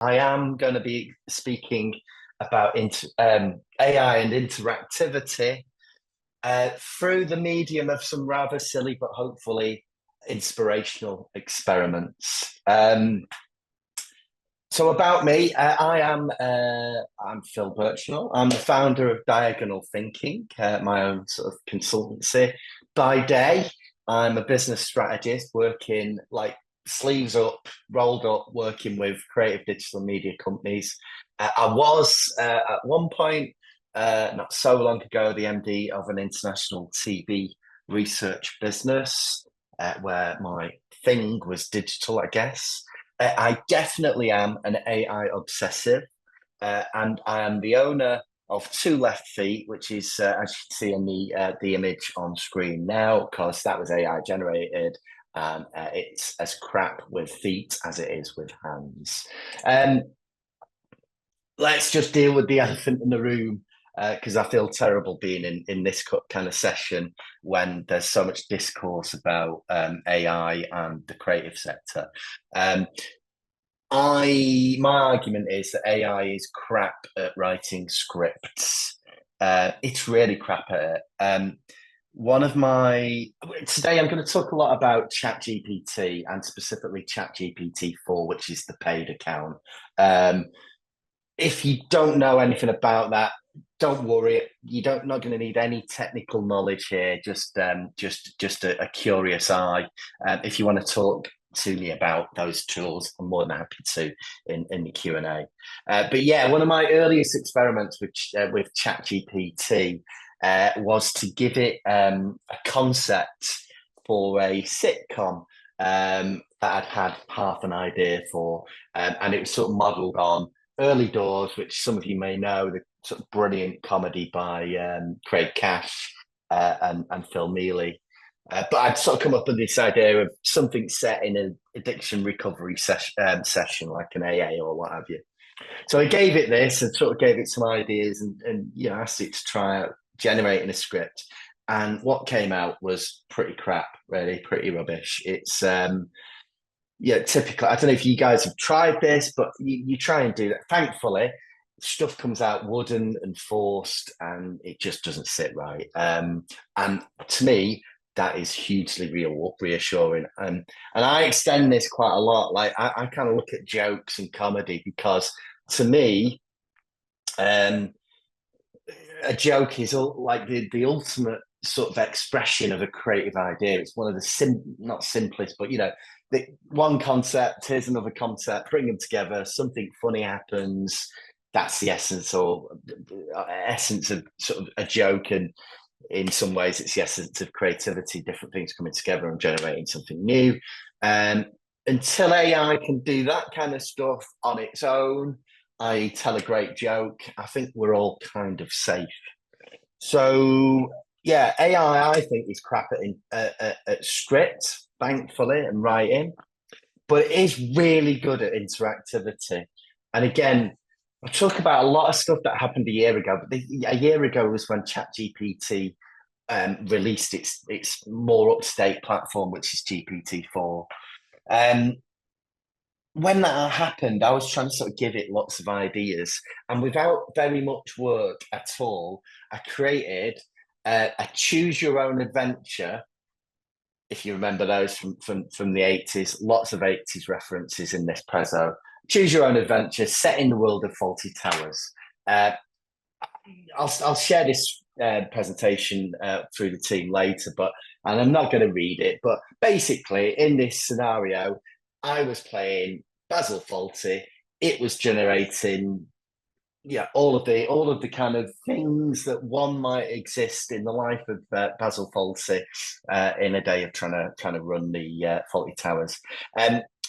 I am going to be speaking about AI and interactivity through the medium of some rather silly but hopefully inspirational experiments. So about me, I'm Phil Birchenall. I'm the founder of Diagonal Thinking, my own sort of consultancy. By day, I'm a business strategist working like sleeves up, rolled up, working with creative digital media companies. I was at one point, not so long ago, the MD of an international TV research business, where my thing was digital, I guess. I definitely am an AI obsessive, and I am the owner of Two Left Feet, which is, as you can see in the image on screen now, because that was AI generated. It's as crap with feet as it is with hands. Um, let's just deal with the elephant in the room because I feel terrible being in this kind of session when there's so much discourse about AI and the creative sector. Um, my argument is that AI is crap at writing scripts. It's really crap at it. One of my Today I'm going to talk a lot about ChatGPT and specifically ChatGPT 4, which is the paid account. If you don't know anything about that, don't worry. You don't not going to need any technical knowledge here. Just a curious eye. If you want to talk to me about those tools, I'm more than happy to in the Q&A. But yeah, one of my earliest experiments with ChatGPT was to give it a concept for a sitcom that I'd had half an idea for, and it was sort of modelled on Early Doors, which some of you may know, the sort of brilliant comedy by Craig Cash and Phil Mealy. But I'd sort of come up with this idea of something set in an addiction recovery session, like an AA or what have you. So I gave it this and sort of gave it some ideas and asked it to try out generating a script. And what came out was pretty crap, really, pretty rubbish. It's yeah, typically, I don't know if you guys have tried this, but you try and do that. Thankfully, stuff comes out wooden and forced, and it just doesn't sit right. And to me, that is hugely reassuring. And I extend this quite a lot. Like I kind of look at jokes and comedy because to me, um, a joke is like the ultimate sort of expression of a creative idea. It's one of the not simplest, but the one concept, here's another concept, bring them together, something funny happens. That's the essence of sort of a joke, and in some ways, it's the essence of creativity, different things coming together and generating something new. Um, until AI can do that kind of stuff on its own, I tell a great joke, I think we're all kind of safe. So yeah, AI I think is crap at script, thankfully, and writing, but it is really good at interactivity. And again, I talk about a lot of stuff that happened a year ago, but a year ago was when ChatGPT released its more up to date platform, which is GPT-4. Um, when that happened, I was trying to sort of give it lots of ideas, and without very much work at all, I created a choose your own adventure. If you remember those from the 80s, lots of 80s references in this prezzo. Choose your own adventure set in the world of Faulty Towers. Uh, I'll share this presentation through the team later, and I'm not going to read it. But basically, in this scenario, I was playing Basil Fawlty. It was generating, yeah, all of the kind of things that one might exist in the life of Basil Fawlty in a day of trying to run the Fawlty Towers,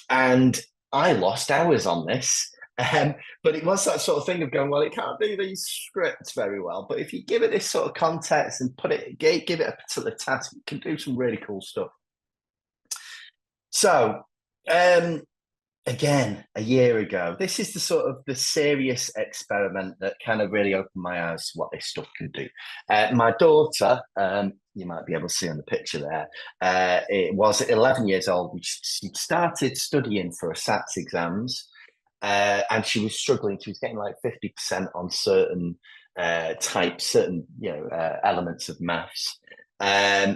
and I lost hours on this. But it was that sort of thing of going, well, it can't do these scripts very well, but if you give it this sort of context and give it a particular task, it can do some really cool stuff. So, again, a year ago, this is the sort of the serious experiment that kind of really opened my eyes to what this stuff can do. My daughter, you might be able to see on the picture there, it was 11 years old. She started studying for her SATs exams. and she was struggling. She was getting like 50% on certain certain elements of maths.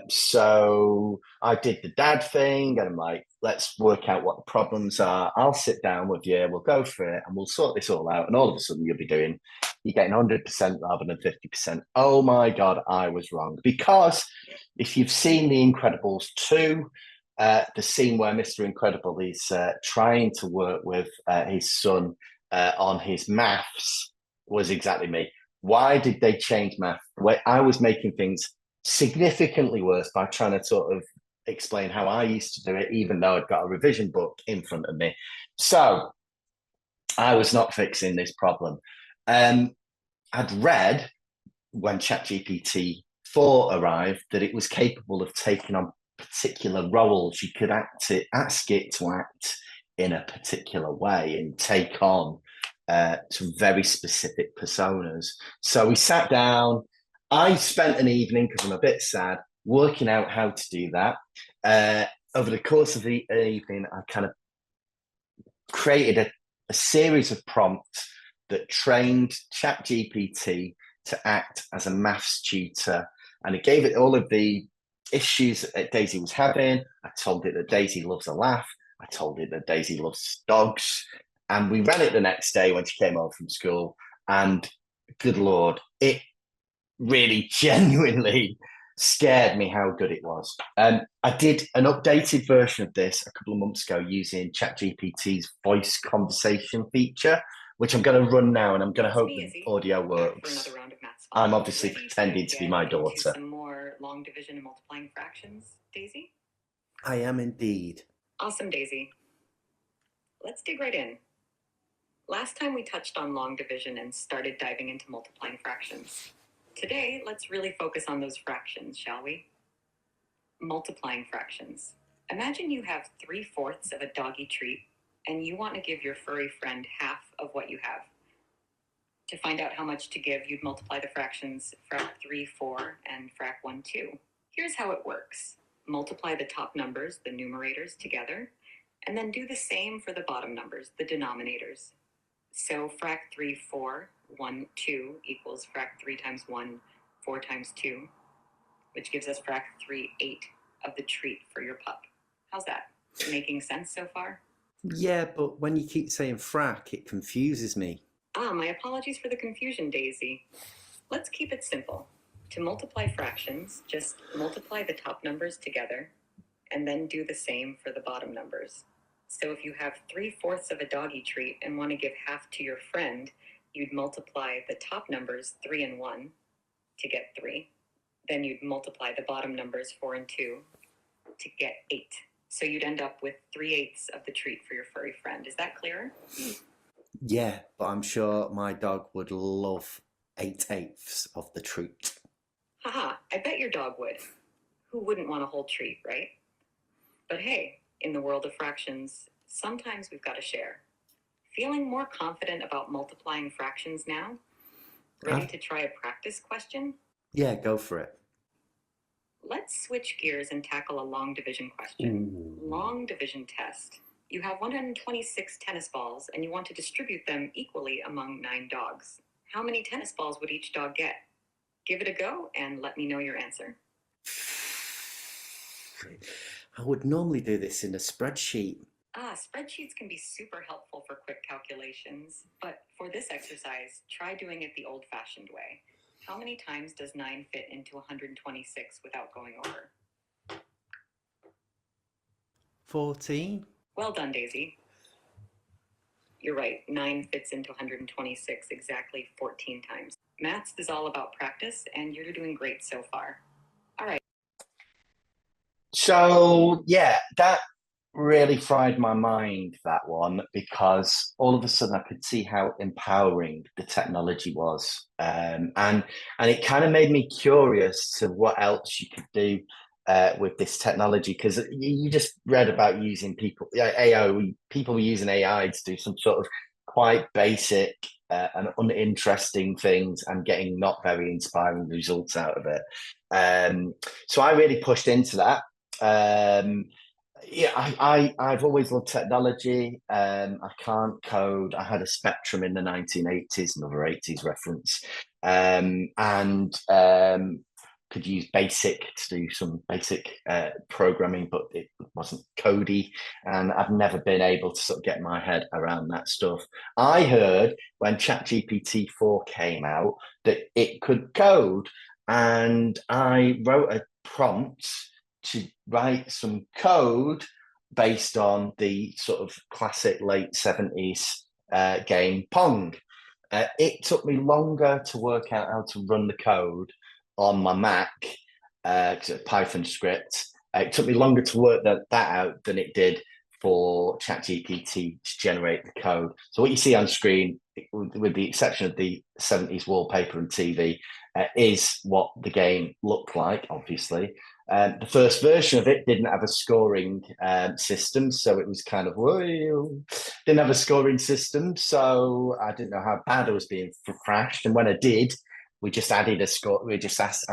So I did the dad thing, and I'm like, let's work out what the problems are. I'll sit down with you, we'll go for it, and we'll sort this all out. And all of a sudden, you're getting 100% rather than 50%. Oh my God, I was wrong. Because if you've seen The Incredibles 2, the scene where Mr. Incredible is trying to work with his son on his maths was exactly me. Why did they change math? I was making things significantly worse by trying to sort of explain how I used to do it, even though I'd got a revision book in front of me. So I was not fixing this problem. I'd read when ChatGPT 4 arrived that it was capable of taking on particular roles. You could ask it to act in a particular way and take on some very specific personas. So we sat down. I spent an evening, because I'm a bit sad, working out how to do that. Over the course of the evening, I kind of created a series of prompts that trained ChatGPT to act as a maths tutor. And it gave it all of the issues that Daisy was having. I told it that Daisy loves a laugh. I told it that Daisy loves dogs. And we ran it the next day when she came home from school. And good Lord, it really genuinely scared me how good it was. I did an updated version of this a couple of months ago using ChatGPT's voice conversation feature, which I'm going to run now, and I'm going to hope the audio works. I'm obviously pretending to be my daughter. Some more long division and multiplying fractions, Daisy? I am indeed. Awesome, Daisy. Let's dig right in. Last time we touched on long division and started diving into multiplying fractions. Today, let's really focus on those fractions, shall we? Multiplying fractions. Imagine you have 3/4 of a doggy treat and you want to give your furry friend half of what you have. To find out how much to give, you'd multiply the fractions frac 3, 4, and frac 1, 2. Here's how it works. Multiply the top numbers, the numerators, together, and then do the same for the bottom numbers, the denominators. So frac 3, 4, 1, 2 equals frac 3 times 1, 4 times 2, which gives us frac 3, 8 of the treat for your pup. How's that? Making sense so far? Yeah, but when you keep saying frac, it confuses me. My apologies for the confusion, Daisy. Let's keep it simple. To multiply fractions, just multiply the top numbers together and then do the same for the bottom numbers. So if you have 3/4 of a doggy treat and want to give half to your friend, you'd multiply the top numbers 3 and 1 to get 3. Then you'd multiply the bottom numbers 4 and 2 to get 8. So you'd end up with 3/8 of the treat for your furry friend. Is that clearer? Yeah, but I'm sure my dog would love 8/8 of the treat. Haha, I bet your dog would. Who wouldn't want a whole treat, right? But hey, in the world of fractions, sometimes we've got to share. Feeling more confident about multiplying fractions now? Ready to try a practice question? Yeah, go for it. Let's switch gears and tackle a long division question. Ooh. Long division test. You have 126 tennis balls and you want to distribute them equally among 9 dogs. How many tennis balls would each dog get? Give it a go and let me know your answer. I would normally do this in a spreadsheet. Spreadsheets can be super helpful for quick calculations, but for this exercise, try doing it the old-fashioned way. How many times does 9 fit into 126 without going over? 14. Well done, Daisy. You're right, 9 fits into 126 exactly 14 times. Maths is all about practice, and you're doing great so far. All right. So, yeah, that really fried my mind, that one, because all of a sudden I could see how empowering the technology was. And it kind of made me curious to what else you could do with this technology, because you just read about using people using AI to do some sort of quite basic and uninteresting things and getting not very inspiring results out of it. So I really pushed into that. Yeah, I've always loved technology. I can't code. I had a Spectrum in the 1980s, another 80s reference, and could use Basic to do some basic programming, but it wasn't codey, and I've never been able to sort of get my head around that stuff. I heard when ChatGPT 4 came out that it could code, and I wrote a prompt to write some code based on the sort of classic late 70s game Pong. It took me longer to work out how to run the code on my Mac, Python script. It took me longer to work that out than it did for ChatGPT to generate the code. So what you see on screen, with the exception of the 70s wallpaper and TV, is what the game looked like, obviously. The first version of it didn't have a scoring system, so it was kind of didn't have a scoring system, so I didn't know how bad I was being thrashed. And when I did, we just added a score. I just asked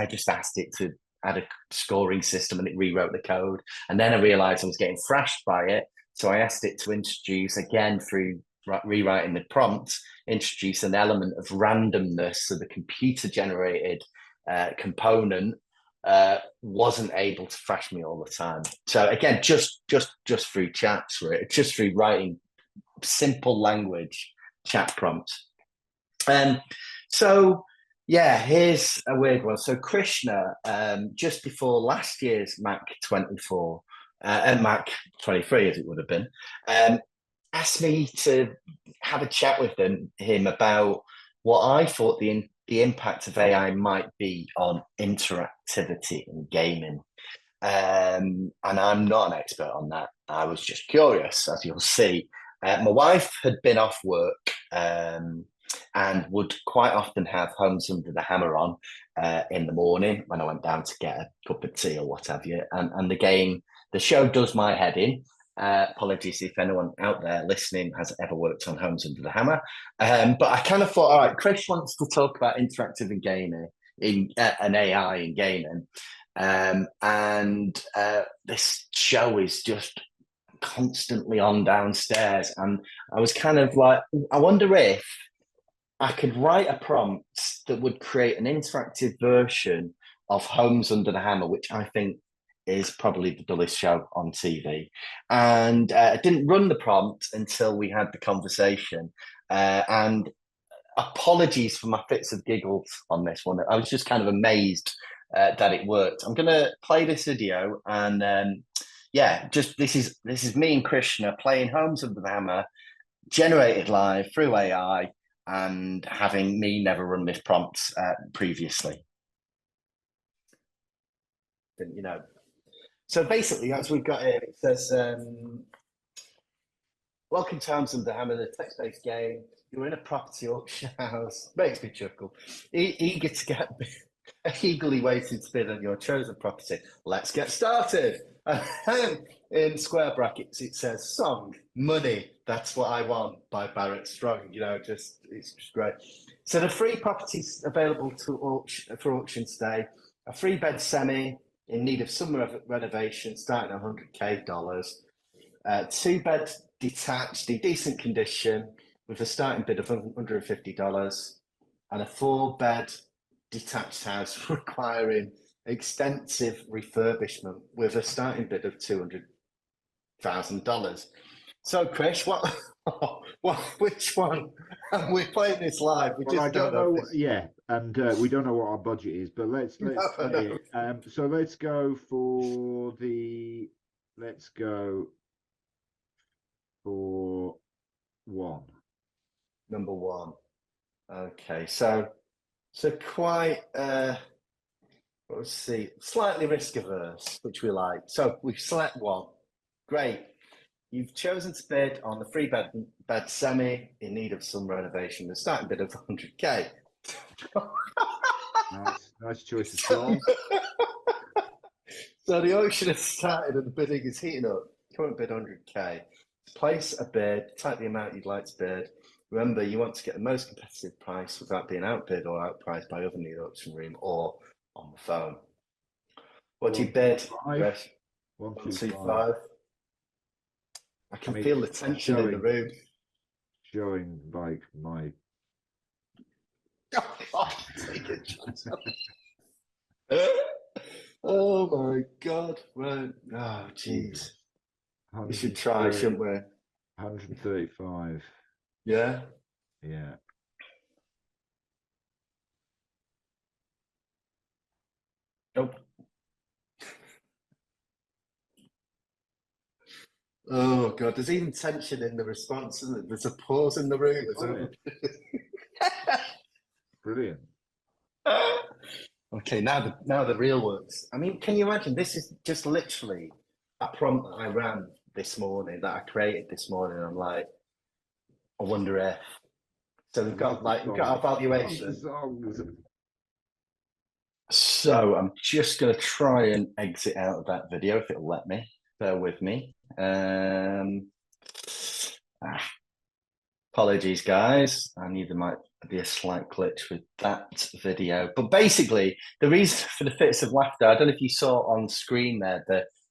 it to add a scoring system, and it rewrote the code. And then I realized I was getting thrashed by it, so I asked it to introduce again through rewriting the prompt, introduce an element of randomness, so the computer generated component wasn't able to thrash me all the time. So again, just through chats, right? Just through writing simple language chat prompts. So yeah, here's a weird one. So Krishna, just before last year's Mac 24 and Mac 23, as it would have been, asked me to have a chat with him about what I thought the impact of AI might be on interactivity in gaming. And I'm not an expert on that. I was just curious, as you'll see. My wife had been off work and would quite often have Homes Under the Hammer on in the morning when I went down to get a cup of tea or what have you. And the show does my head in. Apologies if anyone out there listening has ever worked on Homes Under the Hammer. But I kind of thought, all right, Chris wants to talk about interactive and gaming and AI in gaming. This show is just constantly on downstairs. And I was kind of like, I wonder if I could write a prompt that would create an interactive version of Homes Under the Hammer, which I think is probably the dullest show on TV. And I didn't run the prompt until we had the conversation. And apologies for my fits of giggles on this one. I was just kind of amazed that it worked. I'm going to play this video, and this is me and Krishna playing Homes Under the Hammer, generated live through AI, and having me never run this prompt previously. You know. So basically, as we've got here, it says, "Welcome to Homes Under the Hammer, the text-based game. You're in a property auction house." Makes me chuckle. Eager to get eagerly waiting to bid on your chosen property. Let's get started. In square brackets, it says "Song, Money, That's What I Want" by Barrett Strong. You know, it's just great. So the free properties available for auction today: a 3-bed semi in need of some renovation, starting at $100K. 2-bed detached in decent condition with a starting bid of $150, and a 4-bed detached house requiring extensive refurbishment with a starting bid of $200,000. So, Chris, which one? We're playing this live. We Well, just I don't know. this. Yeah, and we don't know what our budget is, but let's play it. So let's go for one. Number one. Okay, so quite let's see, slightly risk averse, which we like. So we've select one. Great. You've chosen to bid on the 3-bed semi in need of some renovation. The starting bid of $100K. Nice choice of song. So the auction has started and the bidding is heating up. Current bid $100K. Place a bid, type the amount you'd like to bid. Remember, you want to get the most competitive price without being outbid or outpriced by other in the auction room or on the phone. What do you bid, Chris? 125. I can mean, feel the tension in the room. showing like my Oh, God, take it. Oh my God. Right. Oh, jeez. We should try, shouldn't we? 135. Yeah. Yeah. Nope. Oh God, there's even tension in the response, isn't there? There's a pause in the room. Brilliant. Okay, now the real works. I mean, can you imagine? This is just literally a prompt that I ran this morning, that I created this morning. I'm like, I wonder if. So we've got our valuation. So I'm just going to try and exit out of that video if it'll let me. Bear with me. Apologies, guys. I knew there might be a slight glitch with that video. But basically, the reason for the fits of laughter, I don't know if you saw on screen there,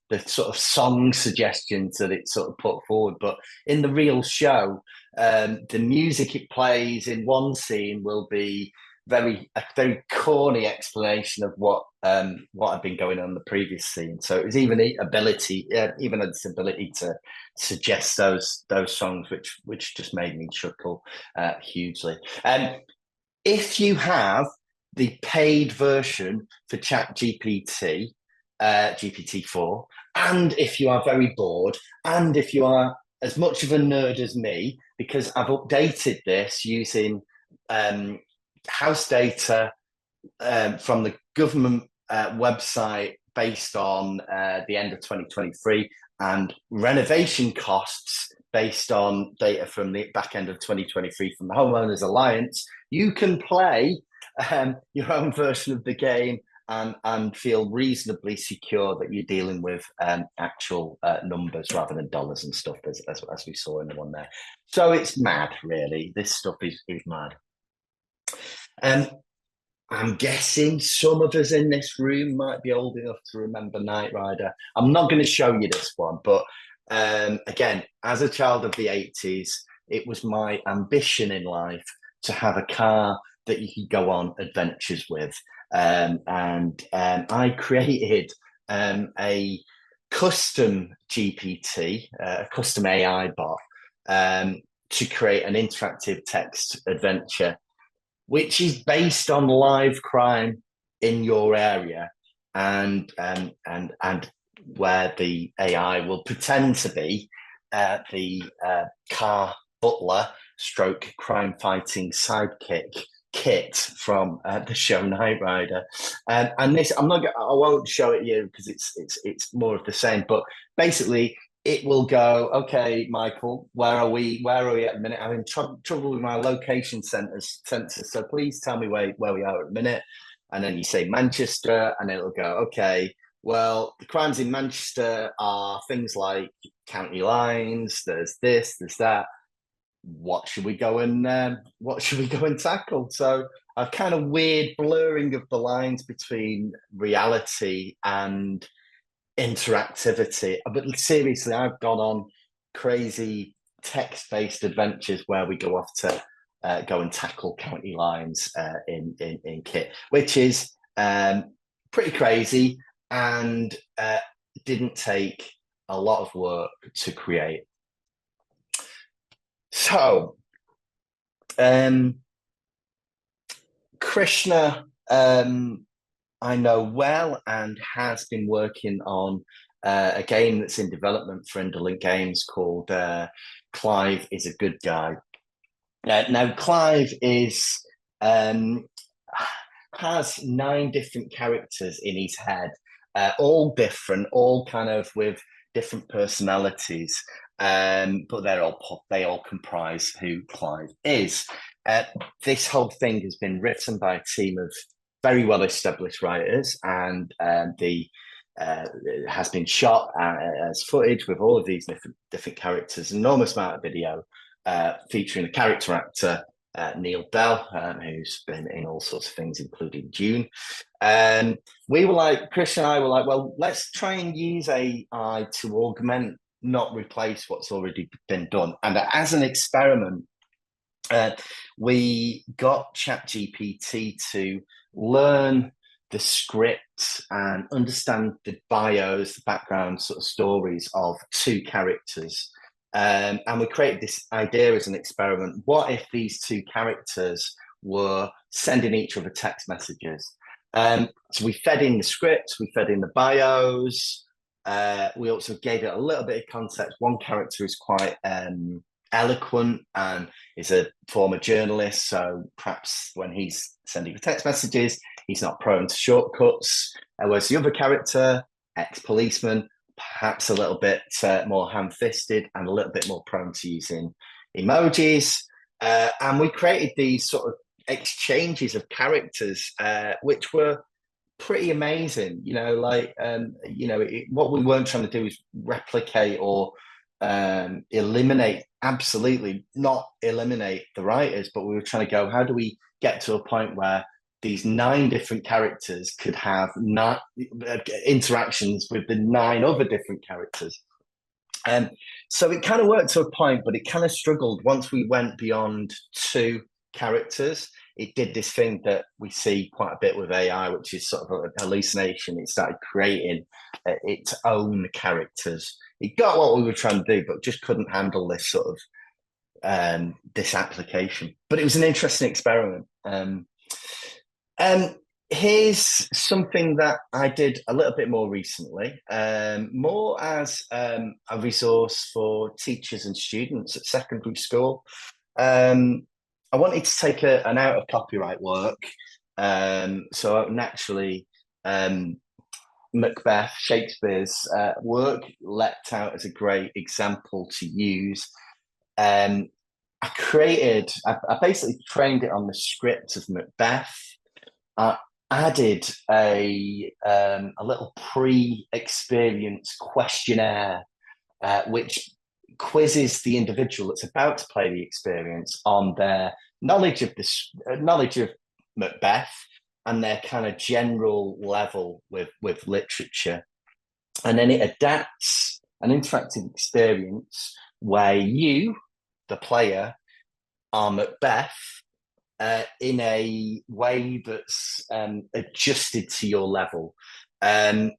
the sort of song suggestions that it sort of put forward. But in the real show, the music it plays in one scene will be a very corny explanation of what had been going on in the previous scene. So it was even its ability to suggest those songs, which just made me chuckle hugely. If you have the paid version for ChatGPT, GPT-4, and if you are very bored, and if you are as much of a nerd as me, because I've updated this using house data from the government website based on the end of 2023 and renovation costs based on data from the back end of 2023 from the Homeowners Alliance, you can play your own version of the game and feel reasonably secure that you're dealing with actual numbers rather than dollars and stuff, as we saw in the one there. So it's mad, really. This stuff is mad. I'm guessing some of us in this room might be old enough to remember Knight Rider. I'm not going to show you this one, but again, as a child of the 80s, it was my ambition in life to have a car that you could go on adventures with. And I created a custom GPT, a custom AI bot, to create an interactive text adventure which is based on live crime in your area, and where the AI will pretend to be the car butler stroke crime fighting sidekick Kit from the show Knight Rider. And this, I won't show it you because it's more of the same, but basically it will go, okay, Michael, where are we at the minute? I'm in trouble with my location sensors, so please tell me where we are at the minute. And then you say Manchester, and it'll go, okay, well, the crimes in Manchester are things like county lines, there's this, there's that. What should we go and tackle? So a kind of weird blurring of the lines between reality and interactivity. But seriously, I've gone on crazy text-based adventures where we go off to go and tackle county lines in Kit, which is pretty crazy and didn't take a lot of work to create. So, Krishna, I know well and has been working on a game that's in development for Indolent Games called Clive is a Good Guy. Now, Clive has 9 different characters in his head, all different, all kind of with different personalities, but they all comprise who Clive is. This whole thing has been written by a team of very well-established writers, and has been shot as footage with all of these different characters, an enormous amount of video featuring a character actor, Neil Bell, who's been in all sorts of things, including Dune. We were like, Chris and I were like, well, let's try and use AI to augment not replace what's already been done. And as an experiment, we got ChatGPT to learn the script and understand the bios, the background sort of stories of two characters. And we created this idea as an experiment. What if these two characters were sending each other text messages? So we fed in the scripts, we fed in the bios. We also gave it a little bit of context. One character is quite eloquent and is a former journalist, so perhaps when he's sending text messages, he's not prone to shortcuts. Whereas the other character, ex-policeman, perhaps a little bit more ham-fisted and a little bit more prone to using emojis. And we created these sort of exchanges of characters, which were pretty amazing. What we weren't trying to do is replicate or eliminate, absolutely not eliminate the writers, but we were trying to go, how do we get to a point where these 9 different characters could have interactions with the 9 other different characters? So it kind of worked to a point, but it kind of struggled once we went beyond 2 characters. It did this thing that we see quite a bit with AI, which is sort of a hallucination. It started creating its own characters. It got what we were trying to do, but just couldn't handle this sort of this application. But it was an interesting experiment. Here's something that I did a little bit more recently, more as a resource for teachers and students at secondary school. I wanted to take an out of copyright work. So naturally, Macbeth, Shakespeare's work, leapt out as a great example to use. I basically trained it on the script of Macbeth. I added a little pre-experience questionnaire, which quizzes the individual that's about to play the experience on their knowledge of Macbeth and their kind of general level with literature. And then it adapts an interactive experience where you, the player, are Macbeth in a way that's adjusted to your level. So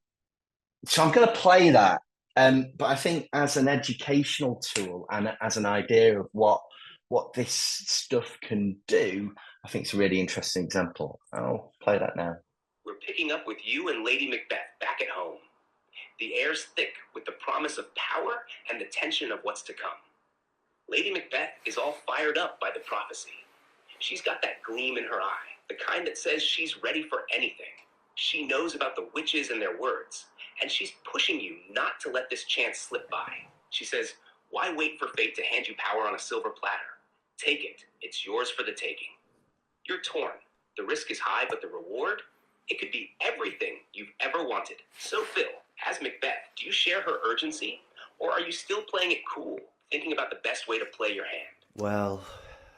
I'm going to play that. But I think as an educational tool and as an idea of what this stuff can do, I think it's a really interesting example. I'll play that now. We're picking up with you and Lady Macbeth back at home. The air's thick with the promise of power and the tension of what's to come. Lady Macbeth is all fired up by the prophecy. She's got that gleam in her eye, the kind that says she's ready for anything. She knows about the witches and their words, and she's pushing you not to let this chance slip by. She says, why wait for fate to hand you power on a silver platter? Take it. It's yours for the taking. You're torn. The risk is high, but the reward? It could be everything you've ever wanted. So Phil, as Macbeth, do you share her urgency? Or are you still playing it cool, thinking about the best way to play your hand? Well,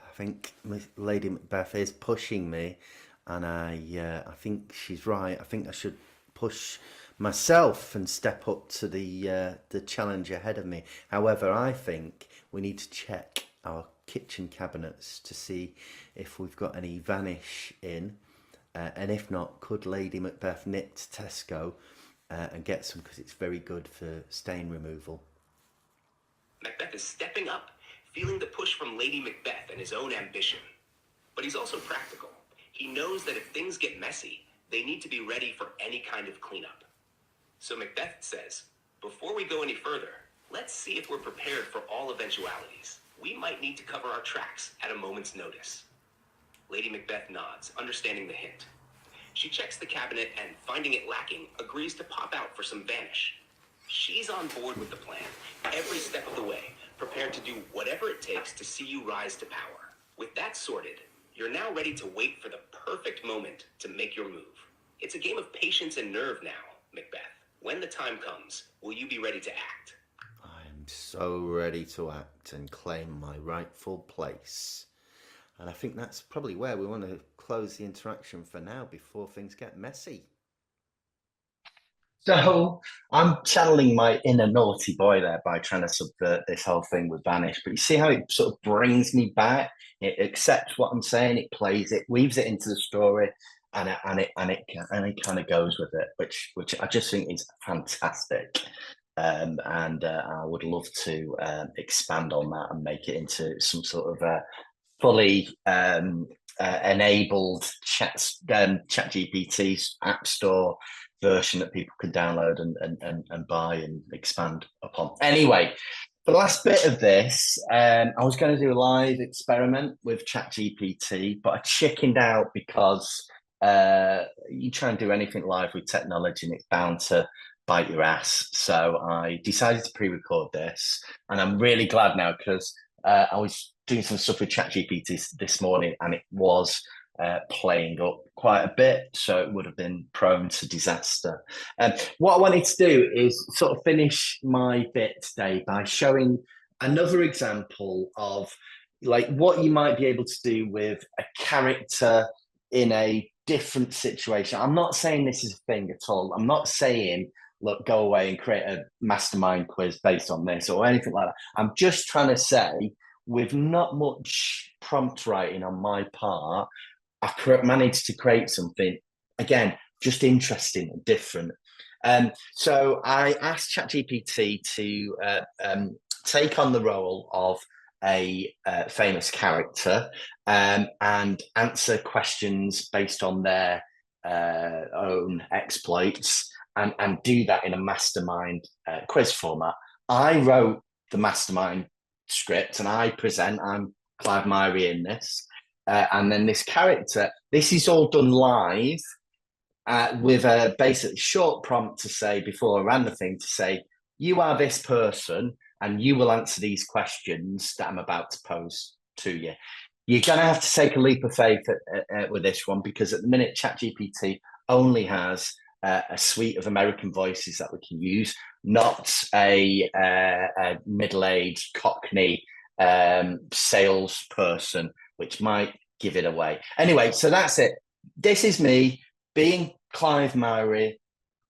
I think Lady Macbeth is pushing me, and I think she's right. I think I should push myself and step up to the challenge ahead of me. However, I think we need to check our kitchen cabinets to see if we've got any vanish in, and if not, could Lady Macbeth nip to Tesco and get some, because it's very good for stain removal. Macbeth is stepping up, feeling the push from Lady Macbeth and his own ambition. But he's also practical. He knows that if things get messy, they need to be ready for any kind of cleanup. So Macbeth says, before we go any further, let's see if we're prepared for all eventualities. We might need to cover our tracks at a moment's notice. Lady Macbeth nods, understanding the hint. She checks the cabinet and, finding it lacking, agrees to pop out for some vanish. She's on board with the plan, every step of the way, prepared to do whatever it takes to see you rise to power. With that sorted, you're now ready to wait for the perfect moment to make your move. It's a game of patience and nerve now, Macbeth. When the time comes, will you be ready to act? I'm so ready to act and claim my rightful place. And I think that's probably where we want to close the interaction for now before things get messy. So I'm channeling my inner naughty boy there by trying to subvert this whole thing with Vanish. But you see how it sort of brings me back? It accepts what I'm saying, it plays it, weaves it into the story, and it kind of goes with it, which I just think is fantastic. And I would love to expand on that and make it into some sort of fully enabled chat GPT app store version that people can download and buy and expand upon. Anyway, for the last bit of this, I was going to do a live experiment with ChatGPT, but I chickened out because you try and do anything live with technology and it's bound to bite your ass. So I decided to pre-record this, and I'm really glad now because I was doing some stuff with ChatGPT this morning, and it was playing up quite a bit, so it would have been prone to disaster. What I wanted to do is sort of finish my bit today by showing another example of like what you might be able to do with a character in a different situation. I'm not saying this is a thing at all. I'm not saying, look, go away and create a mastermind quiz based on this or anything like that. I'm just trying to say, with not much prompt writing on my part, I managed to create something, again, just interesting and different. So I asked ChatGPT to take on the role of a famous character and answer questions based on their own exploits and do that in a mastermind quiz format. I wrote the mastermind script and I present. I'm Clive Myrie in this. And then this character, this is all done live with a basically short prompt to say, before I ran the thing, to say, you are this person and you will answer these questions that I'm about to pose to you. You're going to have to take a leap of faith with this one, because at the minute, ChatGPT only has a suite of American voices that we can use, not a middle-aged Cockney salesperson, which might give it away. Anyway, so that's it. This is me being Clive Myrie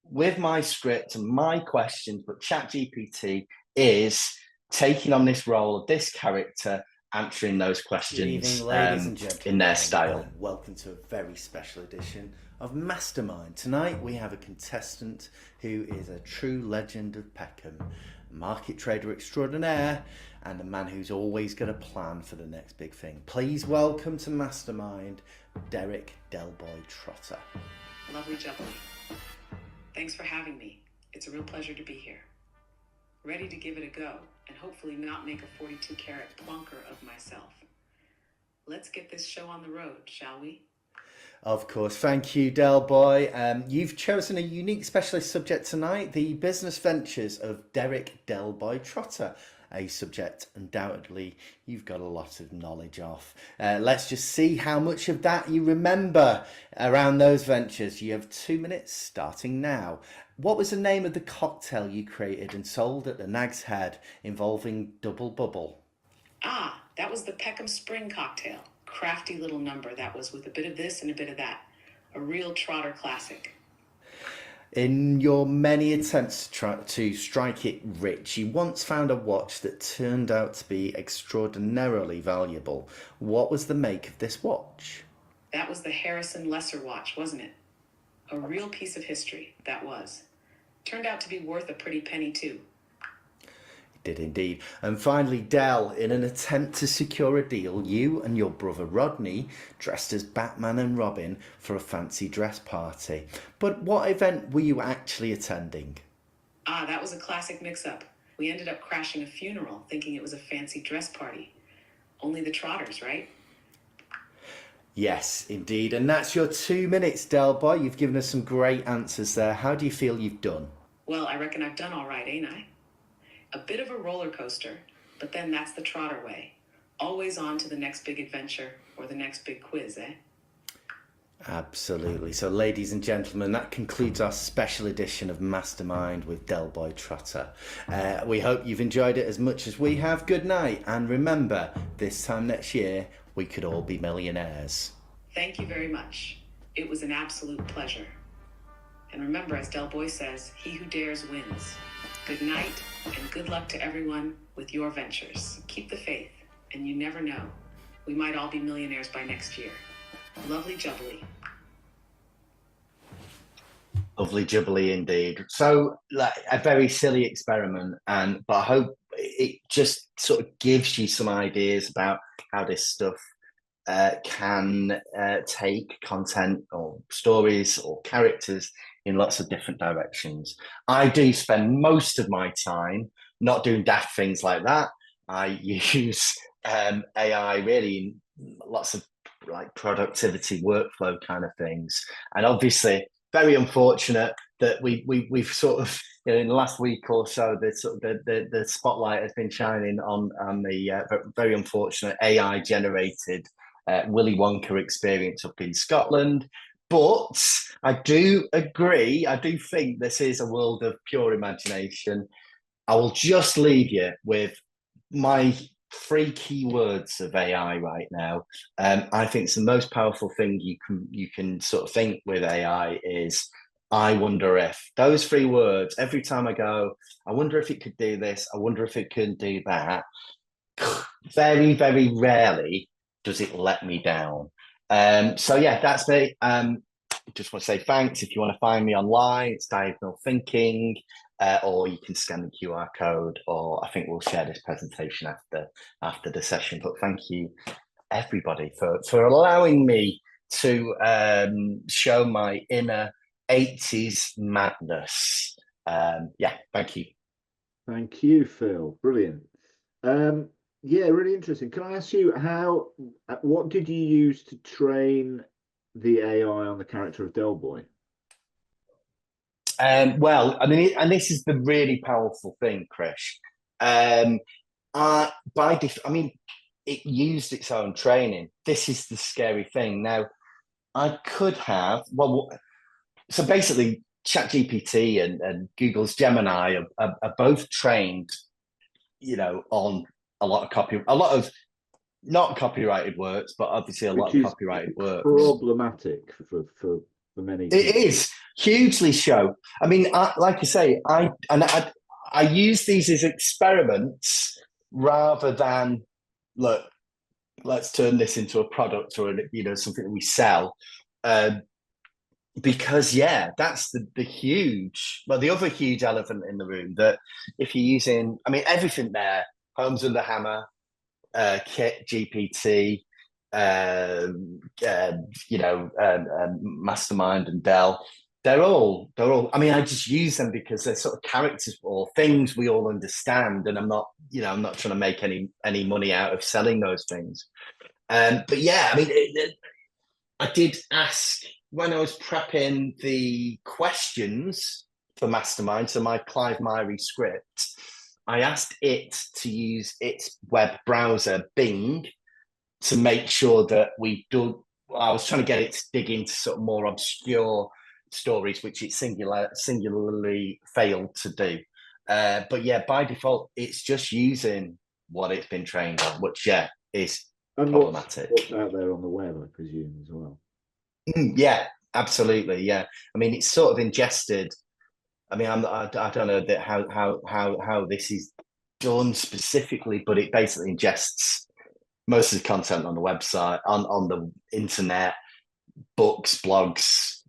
with my script and my questions, but ChatGPT is taking on this role of this character, answering those questions Good evening, ladies and gentlemen, in their style. Welcome to a very special edition of Mastermind. Tonight we have a contestant who is a true legend of Peckham, a market trader extraordinaire, and a man who's always got a plan for the next big thing. Please welcome to Mastermind, Derek Delboy Trotter. Lovely gentlemen. Thanks for having me. It's a real pleasure to be here. Ready to give it a go and hopefully not make a 42-carat plonker of myself. Let's get this show on the road, shall we? Of course. Thank you, Delboy. You've chosen a unique specialist subject tonight, the business ventures of Derek Delboy Trotter, a subject undoubtedly you've got a lot of knowledge of. Let's just see how much of that you remember around those ventures. You have 2 minutes starting now. What was the name of the cocktail you created and sold at the Nag's Head involving double bubble? Ah, that was the Peckham Spring cocktail. Crafty little number that was, with a bit of this and a bit of that. A real Trotter classic. In your many attempts to strike it rich, you once found a watch that turned out to be extraordinarily valuable. What was the make of this watch? That was the Harrison Lesser watch, wasn't it? A real piece of history, that was. Turned out to be worth a pretty penny too. Did indeed. And finally, Del, in an attempt to secure a deal, you and your brother Rodney dressed as Batman and Robin for a fancy dress party. But what event were you actually attending? Ah, that was a classic mix-up. We ended up crashing a funeral, thinking it was a fancy dress party. Only the Trotters, right? Yes, indeed. And that's your 2 minutes, Delboy. You've given us some great answers there. How do you feel you've done? Well, I reckon I've done all right, ain't I? A bit of a roller coaster, but then that's the Trotter way. Always on to the next big adventure or the next big quiz, eh? Absolutely. So, ladies and gentlemen, that concludes our special edition of Mastermind with Delboy Trotter. We hope you've enjoyed it as much as we have. Good night. And remember, this time next year, we could all be millionaires. Thank you very much. It was an absolute pleasure. And remember, as Del Boy says, he who dares wins. Good night, and good luck to everyone with your ventures. Keep the faith, and you never know. We might all be millionaires by next year. Lovely jubbly. Lovely jubbly indeed. So, like, a very silly experiment, but I hope it just sort of gives you some ideas about how this stuff can take content or stories or characters in lots of different directions. I do spend most of my time not doing daft things like that. I use AI really in lots of like productivity workflow kind of things, and obviously very unfortunate that we've sort of, you know, in the last week or so the spotlight has been shining on the very unfortunate AI generated Willy Wonka experience up in Scotland. But I do agree. I do think this is a world of pure imagination. I will just leave you with my 3 keywords of AI right now. I think it's the most powerful thing you can sort of think with AI is I wonder if. Those 3 words, every time I go, I wonder if it could do this, I wonder if it can do that. Very, very rarely does it let me down. So yeah, that's me. Just want to say thanks. If you want to find me online, it's Diagonal Thinking, or you can scan the QR code, or I think we'll share this presentation after the session. But thank you, everybody, for allowing me to show my inner 80s madness. Yeah, thank you. Thank you, Phil. Brilliant. Yeah, really interesting. Can I ask you what did you use to train the AI on the character of Del Boy? Well, I mean, and this is the really powerful thing, Krish. I mean, it used its own training. This is the scary thing. Now, I could have, so basically, ChatGPT and Google's Gemini are both trained, you know, on a lot of not copyrighted works, but obviously a lot of copyrighted works. Problematic for many people. It is hugely so. I mean, like I say, I use these as experiments rather than, look, let's turn this into a product or, you know, something that we sell. Because yeah, that's the other huge elephant in the room, that if you're using, I mean, everything there, Homes Under Hammer, Kit, GPT, you know, Mastermind and Dell, they're all. I mean, I just use them because they're sort of characters or things we all understand, and I'm not trying to make any money out of selling those things. But yeah, I mean, I did ask when I was prepping the questions for Mastermind, so my Clive Myrie script, I asked it to use its web browser, Bing, to make sure that I was trying to get it to dig into sort of more obscure stories, which it singularly failed to do. But yeah, by default, it's just using what it's been trained on, which is problematic. What's out there on the web, I presume, as well. Yeah, absolutely. Yeah, I mean, it's sort of ingested. I mean, I don't know that how this is done specifically, but it basically ingests most of the content on the website, on the internet, books, blogs,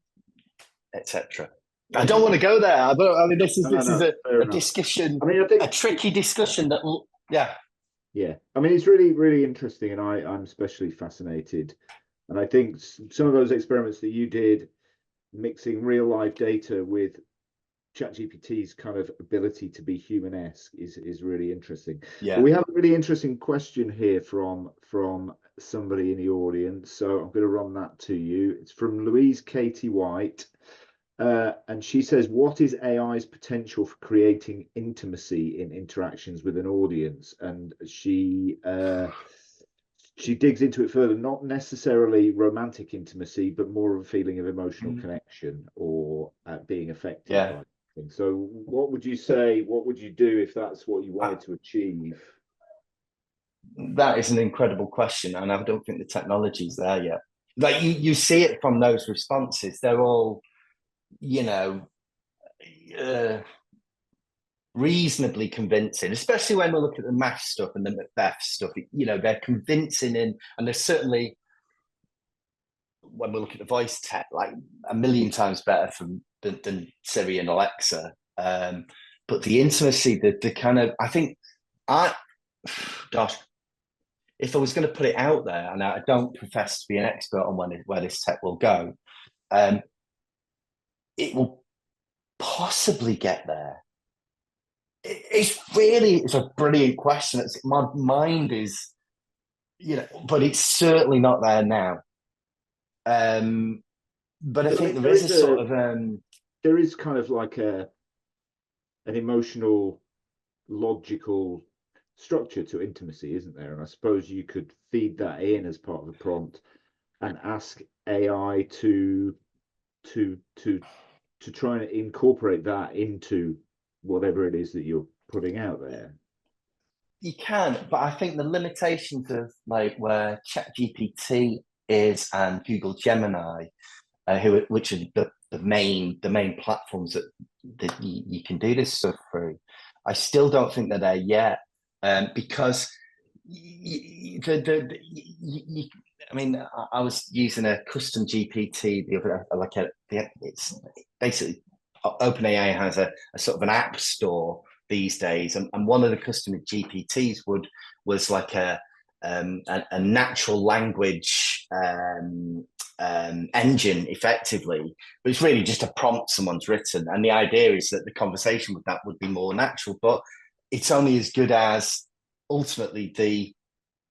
etc. I don't want to go there. I mean, this is a discussion. I mean, I think a tricky discussion that will, yeah. Yeah, I mean, it's really, really interesting, and I'm especially fascinated. And I think some of those experiments that you did, mixing real life data with ChatGPT's kind of ability to be human-esque is really interesting. Yeah. But we have a really interesting question here from somebody in the audience, so I'm going to run that to you. It's from Louise Katie White, and she says, "What is AI's potential for creating intimacy in interactions with an audience?" And she digs into it further, not necessarily romantic intimacy, but more of a feeling of emotional connection or being affected by things. So what would you say, what would you do if that's what you wanted to achieve? That is an incredible question, and I don't think the technology's there yet. Like you see it from those responses. They're all you know, reasonably convincing, especially when we look at the math stuff and the Macbeth stuff. You know, they're convincing and they're certainly, when we look at the voice tech, like a million times better than Siri and Alexa. But the intimacy, the kind of, I think, gosh, if I was going to put it out there, and I don't profess to be an expert on where this tech will go, it will possibly get there. It's a brilliant question. My mind is, but it's certainly not there now. But I think there is a sort of there is kind of like an emotional, logical structure to intimacy, isn't there? And I suppose you could feed that in as part of the prompt and ask AI to try and incorporate that into whatever it is that you're putting out there. You can, but I think the limitations of like where ChatGPT is and Google Gemini, which are the main platforms that you can do this stuff through, I still don't think they're there yet, because I mean, I was using a custom GPT the other, it's basically OpenAI has a sort of an app store these days, and one of the customer GPTs was like a natural language engine, effectively, but it's really just a prompt someone's written, and the idea is that the conversation with that would be more natural, but it's only as good as ultimately the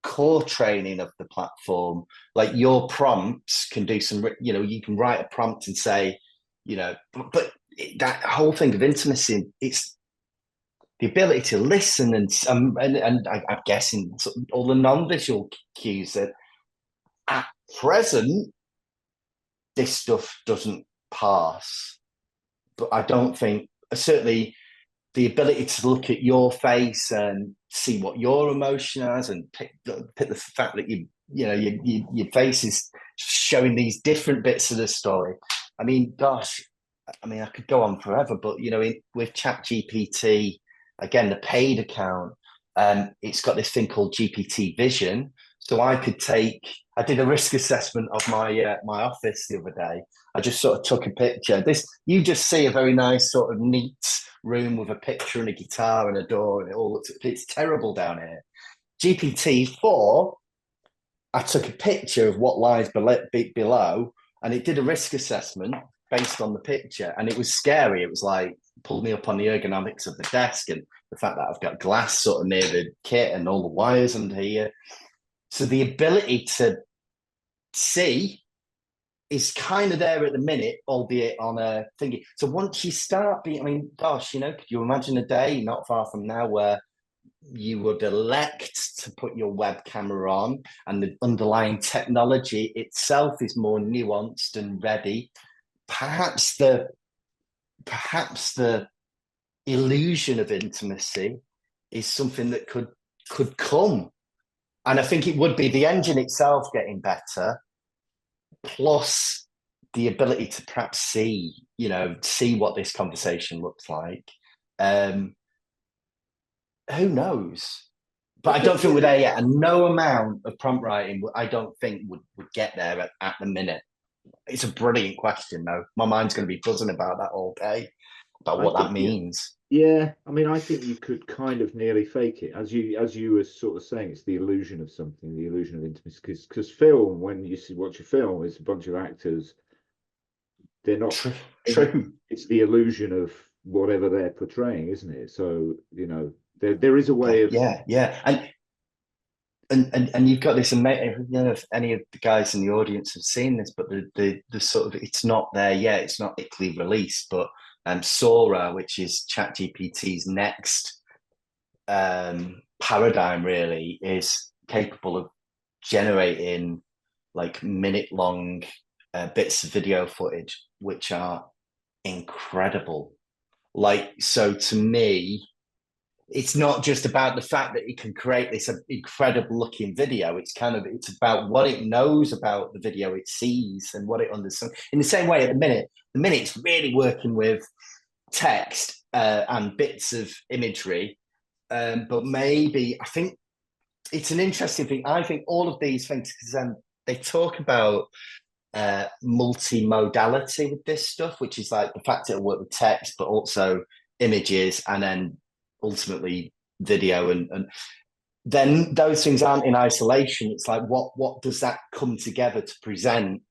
core training of the platform. Like your prompts can do some, you can write a prompt and say, but that whole thing of intimacy, it's the ability to listen and I'm guessing all the non-visual cues that at present this stuff doesn't pass. But I don't think, certainly, the ability to look at your face and see what your emotion is, and pick the fact that your face is showing these different bits of the story. I mean, gosh, I could go on forever, but with ChatGPT, again, the paid account, it's got this thing called GPT Vision. So I did a risk assessment of my office the other day. I just sort of took a picture. You just see a very nice sort of neat room with a picture and a guitar and a door, and it's terrible down here. GPT-4, I took a picture of what lies below, and it did a risk assessment based on the picture, and it was scary. It was like, pulled me up on the ergonomics of the desk and the fact that I've got glass sort of near the kit and all the wires under here. So the ability to see is kind of there at the minute, albeit on a thingy. So once you start gosh, could you imagine a day not far from now where you would elect to put your web camera on and the underlying technology itself is more nuanced and ready? Perhaps the illusion of intimacy is something that could come. And I think it would be the engine itself getting better, plus the ability to perhaps see what this conversation looks like. Who knows? But I don't think we're there yet. And no amount of prompt writing, I don't think would get there at the minute. It's a brilliant question, though. My mind's going to be buzzing about that all day, about what that means. Yeah, I think you could kind of nearly fake it, as you were sort of saying. It's the illusion of something, the illusion of intimacy. Because film, when you watch a film, it's a bunch of actors. They're not true. It's the illusion of whatever they're portraying, isn't it? So there is a way of and you've got this amazing. If any of the guys in the audience have seen this, but the sort of, it's not there yet. It's not quickly released, but Sora, which is ChatGPT's next paradigm, really is capable of generating like minute-long bits of video footage, which are incredible. Like, so to me, it's not just about the fact that it can create this incredible looking video. It's about what it knows about the video it sees and what it understands. In the same way, at the minute it's really working with text and bits of imagery. But maybe, I think it's an interesting thing. I think all of these things, because they talk about multimodality with this stuff, which is like the fact it'll work with text, but also images, and then ultimately video, and then those things aren't in isolation. It's like what does that come together to present,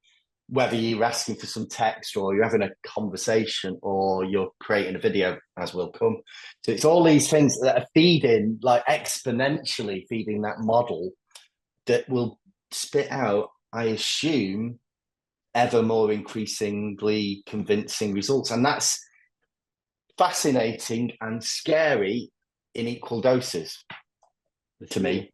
whether you're asking for some text or you're having a conversation or you're creating a video, as will come. So it's all these things that are feeding, like exponentially feeding that model that will spit out, I assume, ever more increasingly convincing results. And that's fascinating and scary in equal doses to me.